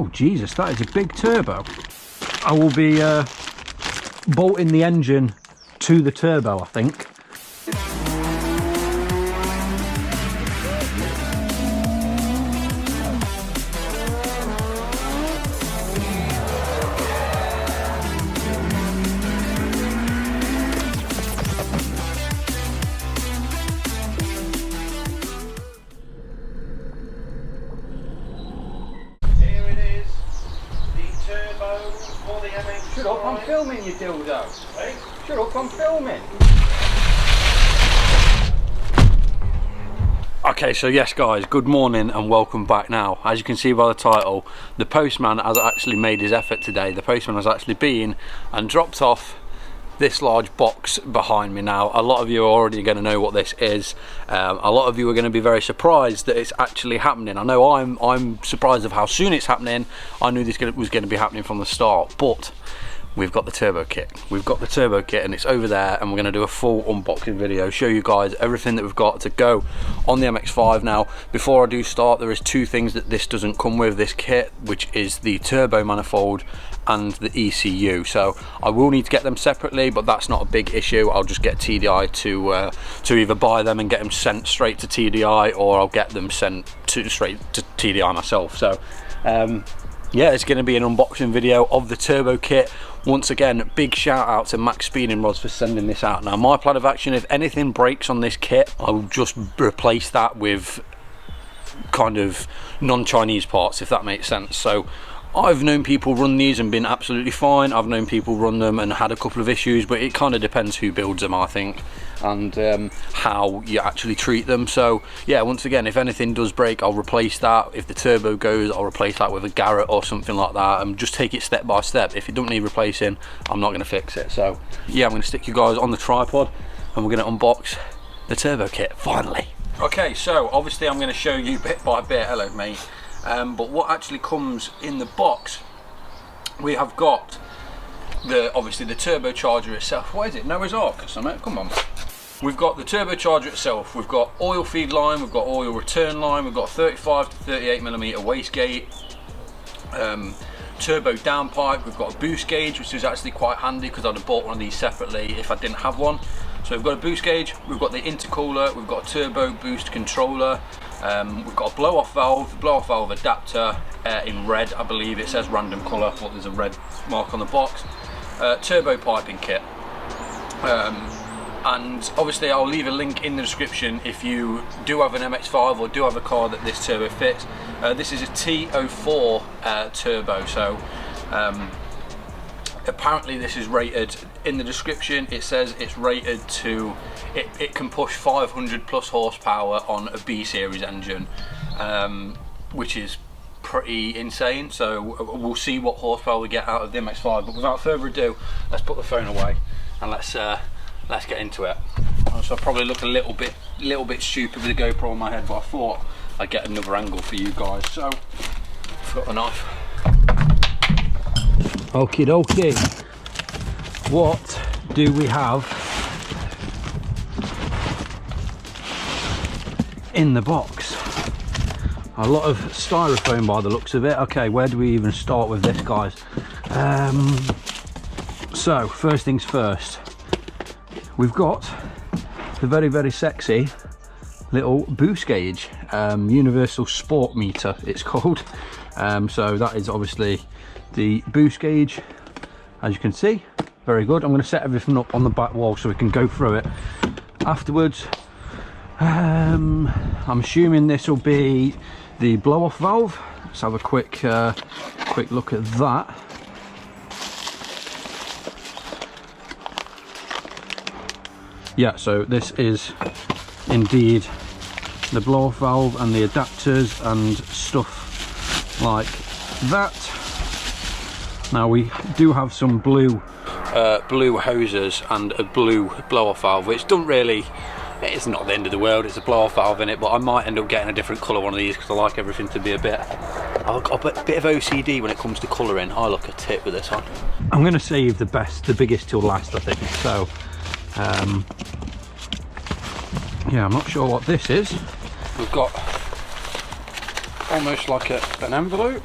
Oh Jesus, that is a big turbo. I will be bolting the engine to the turbo, I think. Shut up, I'm filming, you dildo. Hey? Shut up, I'm filming. Okay, so yes guys, good morning and welcome back now. As you can see by the title, the postman has actually made his effort today. The postman has actually been and dropped off this large box behind me now. A lot of you are already going to know what this is. A lot of you are going to be very surprised that it's actually happening. I know I'm surprised of how soon it's happening. I knew this was going to be happening from the start, but we've got the turbo kit. We've got the turbo kit and it's over there, and we're going to do a full unboxing video, show you guys everything that we've got to go on the MX5. Now, before I do start, there is two things that this doesn't come with, this kit, which is the turbo manifold and the ECU. So I will need to get them separately, but that's not a big issue. I'll just get TDI to either buy them and get them sent straight to TDI, or I'll get them sent straight to TDI myself. So yeah, it's going to be an unboxing video of the turbo kit. Once again, big shout out to Maxpeedingrods for sending this out. Now, my plan of action, if anything breaks on this kit, I will just replace that with kind of non-Chinese parts, if that makes sense. So I've known people run these and been absolutely fine. I've known people run them and had a couple of issues, but it kind of depends who builds them, I think, and how you actually treat them. So yeah, once again, if anything does break, I'll replace that. If the turbo goes, I'll replace that with a Garrett or something like that, and just take it step by step. If it don't need replacing, I'm not going to fix it. So yeah, I'm going to stick you guys on the tripod and we're going to unbox the turbo kit finally. Okay, so obviously I'm going to show you bit by bit. Hello mate. But what actually comes in the box, we have got obviously the turbocharger itself. What is it? Noah's Ark or something? Come on. We've got the turbocharger itself. We've got oil feed line. We've got oil return line. We've got 35 to 38mm wastegate. Turbo downpipe. We've got a boost gauge, which is actually quite handy because I'd have bought one of these separately if I didn't have one. So we've got a boost gauge. We've got the intercooler. We've got a turbo boost controller. We've got a blow-off valve adapter in red. I believe it says random colour, but there's a red mark on the box. Turbo piping kit. And obviously I'll leave a link in the description if you do have an MX5 or do have a car that this turbo fits. This is a T04 turbo, so apparently this is rated, in the description it says it's rated to, it can push 500 plus horsepower on a B series engine, which is pretty insane. So we'll see what horsepower we get out of the MX5, but without further ado, let's put the phone away and let's get into it. So I probably look a little bit stupid with the GoPro on my head, but I thought I'd get another angle for you guys. So I've got a knife. Okie dokie, what do we have in the box? A lot of styrofoam by the looks of it. Okay, where do we even start with this, guys? So first things first, we've got the very sexy little boost gauge, universal sport meter it's called. So that is obviously the boost gauge, as you can see. Very good. I'm going to set everything up on the back wall so we can go through it afterwards. I'm assuming this will be the blow-off valve. Let's have a quick look at that. Yeah, so this is indeed the blow-off valve and the adapters and stuff like that. Now we do have some blue hoses and a blue blow-off valve, which don't really, it's not the end of the world, it's a blow-off valve in it, but I might end up getting a different colour one of these because I like everything to be a bit of OCD when it comes to colouring. I look a tit with this on. I'm going to save the biggest till last, I think. So yeah, I'm not sure what this is. We've got almost like an envelope.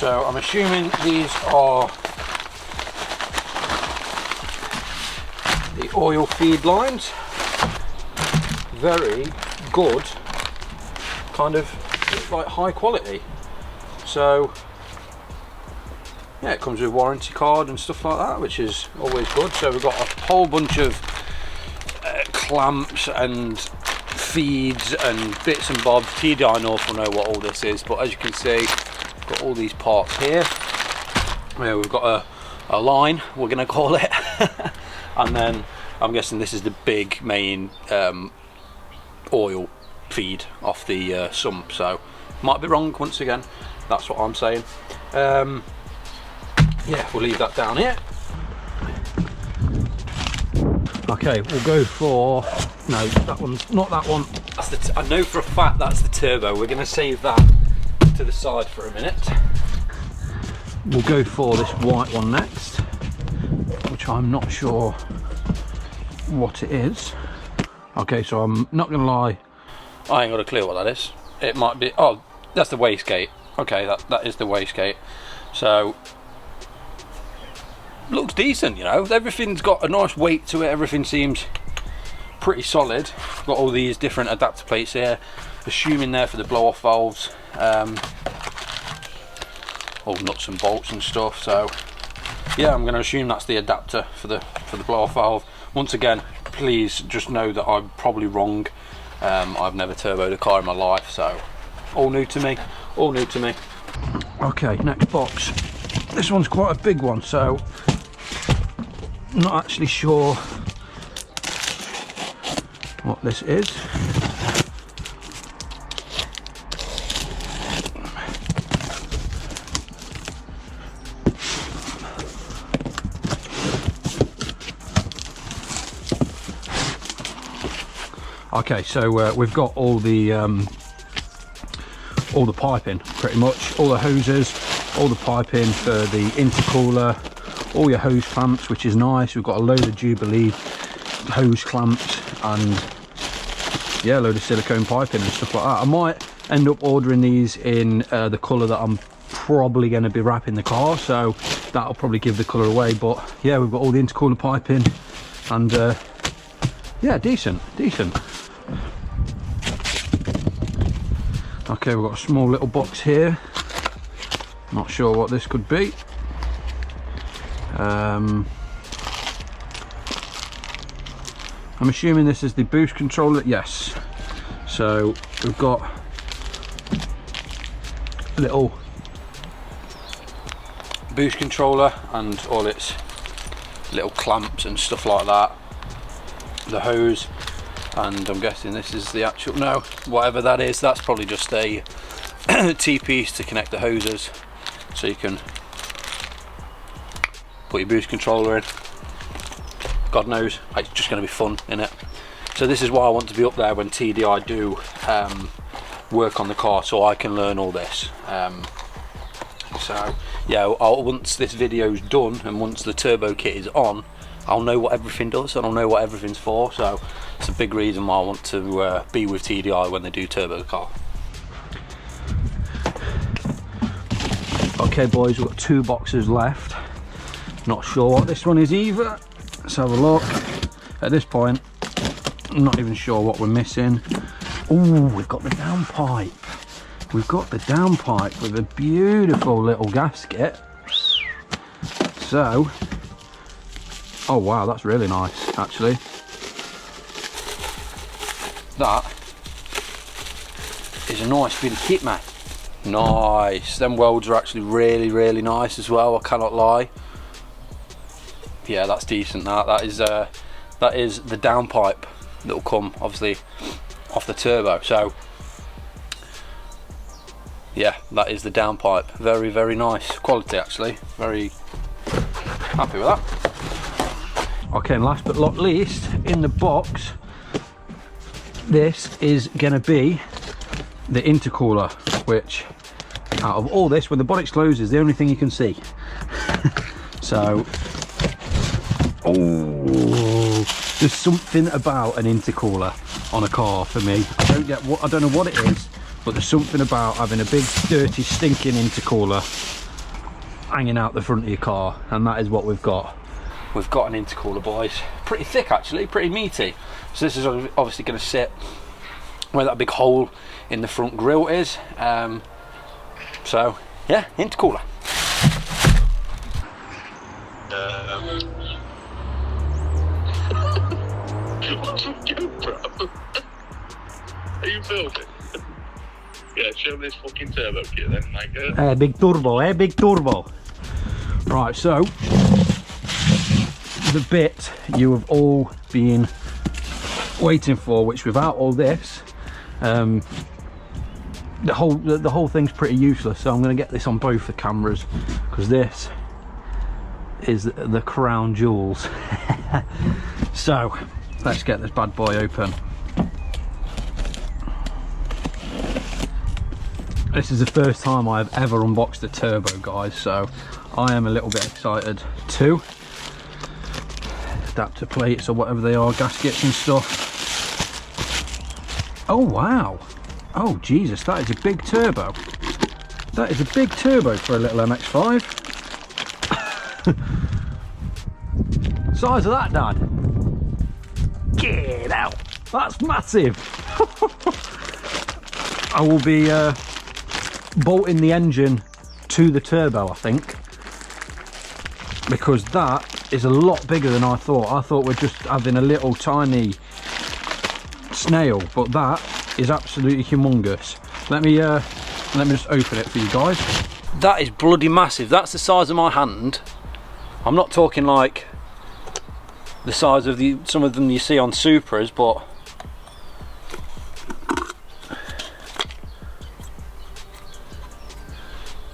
So I'm assuming these are the oil feed lines. Very good, kind of like high quality. So yeah, it comes with warranty card and stuff like that, which is always good. So we've got a whole bunch of clamps and feeds and bits and bobs. TDI North will know what all this is, but as you can see, we've got all these parts here. Yeah, we've got a line, we're going to call it, and then I'm guessing this is the big main oil feed off the sump. So might be wrong once again, that's what I'm saying. Yeah, we'll leave that down here. Okay, we'll go for, no, that one's not that one. That's the I know for a fact that's the turbo. We're going to save that to the side for a minute. We'll go for this white one next, which I'm not sure what it is. Okay, so I'm not going to lie, I ain't got a clue what that is. It might be, oh, that's the wastegate. Okay, that is the wastegate. So looks decent, you know, everything's got a nice weight to it, everything seems pretty solid. Got all these different adapter plates here, assuming they're for the blow off valves, all nuts and bolts and stuff. So yeah, I'm going to assume that's the adapter for the blow off valve. Once again, please just know that I'm probably wrong. I've never turboed a car in my life, so all new to me, all new to me. Okay, next box. This one's quite a big one, so not actually sure what this is. Okay, so we've got all the piping, pretty much all the hoses, all the piping for the intercooler, all your hose clamps, which is nice. We've got a load of Jubilee hose clamps and yeah, a load of silicone piping and stuff like that. I might end up ordering these in the colour that I'm probably going to be wrapping the car, so that'll probably give the colour away. But yeah, we've got all the intercooler piping and yeah, decent. Okay, we've got a small little box here, not sure what this could be. I'm assuming this is the boost controller. Yes, so we've got a little boost controller and all its little clamps and stuff like that, the hose, and I'm guessing this is the actual, no, whatever that is, that's probably just a T-piece to connect the hoses, so you can put your boost controller in. God knows, it's just going to be fun, innit? So this is why I want to be up there when TDI do work on the car, so I can learn all this. So yeah, once this video's done and once the turbo kit is on, I'll know what everything does and I'll know what everything's for. So it's a big reason why I want to be with TDI when they do turbo the car. Okay boys, we've got 2 boxes left. Not sure what this one is either. Let's have a look. At this point, I'm not even sure what we're missing. Oh, we've got the downpipe. We've got the downpipe with a beautiful little gasket. So, oh wow, that's really nice actually. That is a nice bit of kit, man. Nice. Them welds are actually really nice as well, I cannot lie. Yeah, that's decent. That is the downpipe that will come obviously off the turbo. So yeah, that is the downpipe. Very nice quality actually. Very happy with that. Okay, and last but not least, in the box, this is going to be the intercooler, which out of all this, when the body's closed, is the only thing you can see. So, oh, there's something about an intercooler on a car for me. I don't know what it is, but there's something about having a big dirty stinking intercooler hanging out the front of your car, and that is what we've got. We've got an intercooler, boys. Pretty thick actually, pretty meaty. So this is obviously going to sit where that big hole in the front grille is. So yeah, intercooler. Are you filming? Yeah, show me this fucking turbo kit then, mate. Big turbo, big turbo. Right, so the bit you have all been waiting for, which without all this, the whole thing's pretty useless. So I'm going to get this on both the cameras, because this is the crown jewels. So let's get this bad boy open. This is the first time I've ever unboxed a turbo, guys, so I am a little bit excited too. Adapter plates or whatever they are, gaskets and stuff. Oh wow, oh Jesus, that is a big turbo. That is a big turbo for a little MX5. Size of that, Dad. Get out, that's massive. I will be bolting the engine to the turbo, I think, because that is a lot bigger than I thought. I thought we're just having a little tiny snail, but that is absolutely humongous. Let me just open it for you guys. That is bloody massive. That's the size of my hand. I'm not talking like the size of some of them you see on Supras, but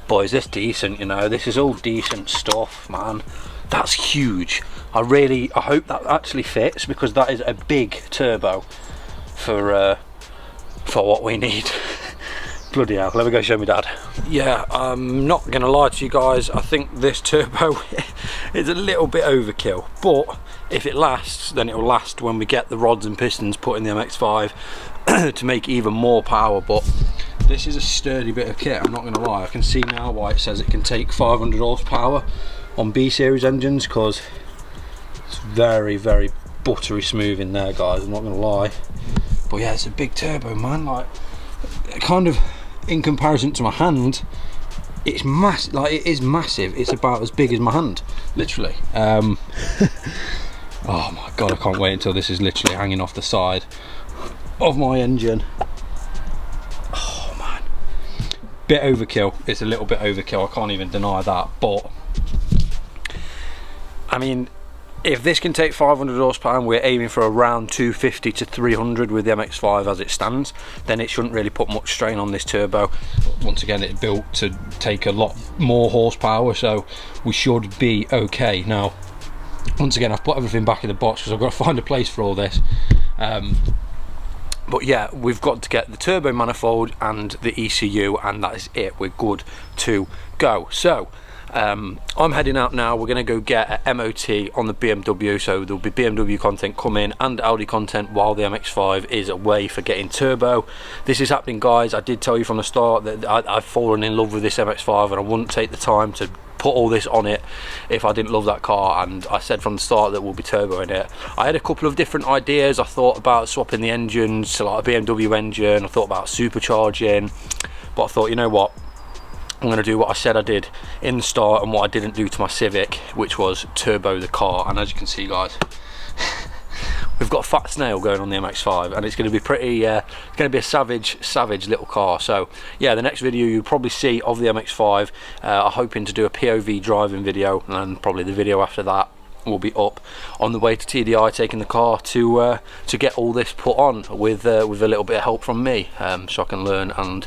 boys, this decent, you know, this is all decent stuff, man. That's huge. I hope that actually fits, because that is a big turbo for what we need. Bloody hell, let me go show me Dad. Yeah, I'm not gonna lie to you guys, I think this turbo is a little bit overkill, but if it lasts, then it'll last when we get the rods and pistons put in the MX5 to make even more power. But this is a sturdy bit of kit, I'm not gonna lie. I can see now why it says it can take 500 horsepower on B series engines, because it's very, very buttery smooth in there, guys, I'm not gonna lie. But yeah, it's a big turbo, man. Like, kind of in comparison to my hand, it's massive. Like, it is massive. It's about as big as my hand, literally. Oh my god, I can't wait until this is literally hanging off the side of my engine. Oh man, bit overkill. It's a little bit overkill, I can't even deny that. But I mean, if this can take 500 horsepower and we're aiming for around 250 to 300 with the MX5 as it stands, then it shouldn't really put much strain on this turbo. Once again, it's built to take a lot more horsepower, so we should be okay. Now, once again, I've put everything back in the box because I've got to find a place for all this. But yeah, we've got to get the turbo manifold and the ECU, and that is it. We're good to go. So I'm heading out now. We're going to go get an MOT on the BMW, so there'll be BMW content coming and Audi content while the MX5 is away for getting turbo. This is happening, guys. I did tell you from the start that I've fallen in love with this MX5 and I wouldn't take the time to put all this on it if I didn't love that car, and I said from the start that we'll be turbo in it. I had a couple of different ideas. I thought about swapping the engines to like a BMW engine, I thought about supercharging, but I thought, you know what, I'm going to do what I said I did in the start and what I didn't do to my Civic, which was turbo the car. And as you can see, guys, we've got a fat snail going on the MX5, and it's going to be pretty it's going to be a savage little car. So yeah, the next video you'll probably see of the MX5, I'm hoping to do a POV driving video, and probably the video after that will be up on the way to TDI, taking the car to get all this put on with a little bit of help from me, so I can learn and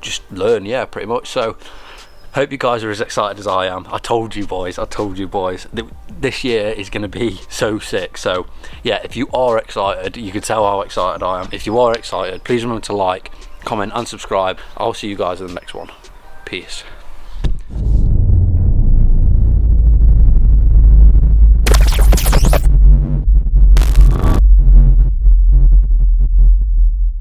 just learn, yeah, pretty much. So hope you guys are as excited as I am. I told you boys, this year is going to be so sick. So yeah, if you are excited, you can tell how excited I am. If you are excited, please remember to like, comment and subscribe. I'll see you guys in the next one. Peace.